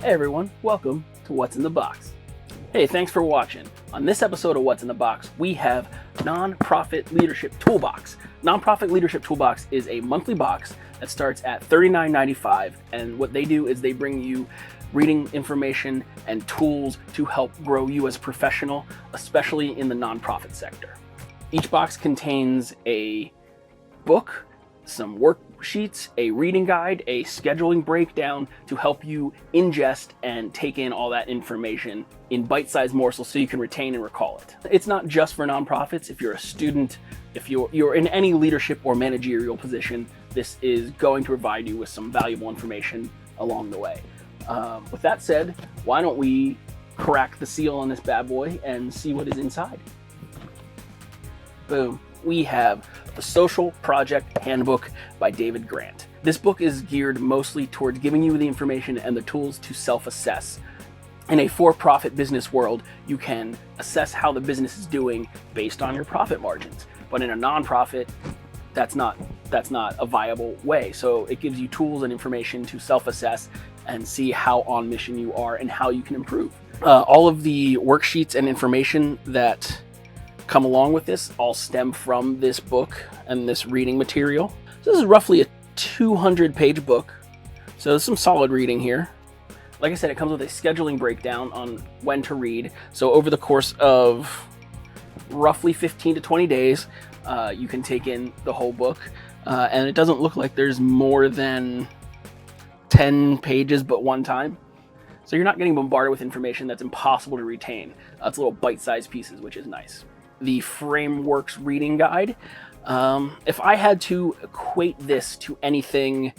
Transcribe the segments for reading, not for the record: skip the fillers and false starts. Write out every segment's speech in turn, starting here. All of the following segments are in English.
Hey everyone, welcome to What's in the Box. Hey, thanks for watching. On this episode of What's in the Box, we have Nonprofit Leadership Toolbox. Nonprofit Leadership Toolbox is a monthly box that starts at $39.95, and what they do is they bring you reading information and tools to help grow you as a professional, especially in the nonprofit sector. Each box contains a book, some worksheets, a reading guide, a scheduling breakdown to help you ingest and take in all that information in bite-sized morsels so you can retain and recall it. It's not just for nonprofits. If you're a student, if you're in any leadership or managerial position, this is going to provide you with some valuable information along the way. With that said, why don't we crack the seal on this bad boy and see what is inside? Boom. We have the Social Project Handbook by David Grant. This book is geared mostly towards giving you the information and the tools to self-assess. In a for-profit business world, you can assess how the business is doing based on your profit margins. But in a nonprofit, that's not a viable way. So it gives you tools and information to self-assess and see how on mission you are and how you can improve. All of the worksheets and information that come along with this all stem from this book and this reading material. So this is roughly a 200-page book. So there's some solid reading here. Like I said, it comes with a scheduling breakdown on when to read. So over the course of roughly 15 to 20 days, you can take in the whole book. And it doesn't look like there's more than 10 pages but one time. So you're not getting bombarded with information that's impossible to retain. It's little bite-sized pieces, which is nice. The Frameworks reading guide. If I had to equate this to anything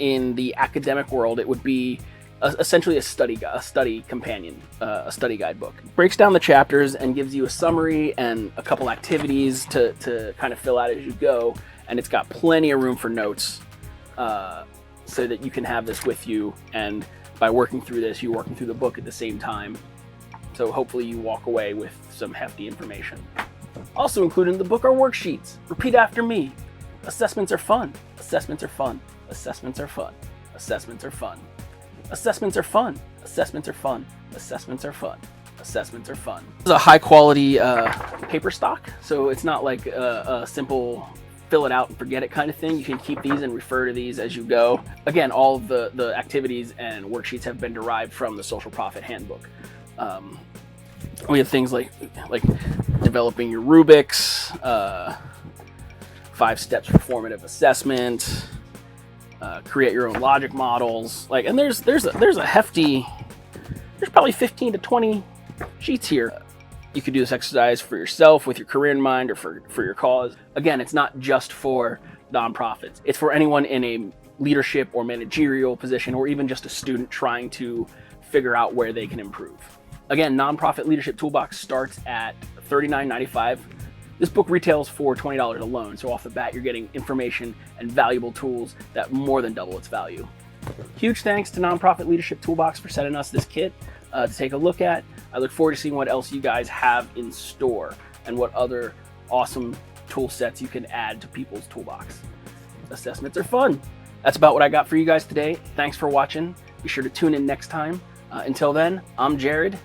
in the academic world, it would be essentially a study companion, a study guidebook. Breaks down the chapters and gives you a summary and a couple activities to kind of fill out as you go. And it's got plenty of room for notes so that you can have this with you. And by working through this, you're working through the book at the same time. So hopefully you walk away with some hefty information. Also included in the book are worksheets. Repeat after me. Assessments are fun. Assessments are fun. Assessments are fun. Assessments are fun. Assessments are fun. Assessments are fun. Assessments are fun. Assessments are fun. This is a high quality paper stock, so it's not like a simple fill it out and forget it kind of thing. You can keep these and refer to these as you go. Again, all of the activities and worksheets have been derived from the Social Profit Handbook. We have things like developing your rubrics, 5 steps for formative assessment, create your own logic models. And there's a hefty, there's probably 15 to 20 sheets here. You could do this exercise for yourself with your career in mind or for your cause. Again, it's not just for nonprofits. It's for anyone in a leadership or managerial position, or even just a student trying to figure out where they can improve. Again, Nonprofit Leadership Toolbox starts at $39.95. This book retails for $20 alone, so off the bat you're getting information and valuable tools that more than double its value. Huge thanks to Nonprofit Leadership Toolbox for sending us this kit to take a look at. I look forward to seeing what else you guys have in store and what other awesome tool sets you can add to people's toolbox. Assessments are fun. That's about what I got for you guys today. Thanks for watching. Be sure to tune in next time. Until then, I'm Jared.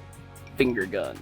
Finger gun.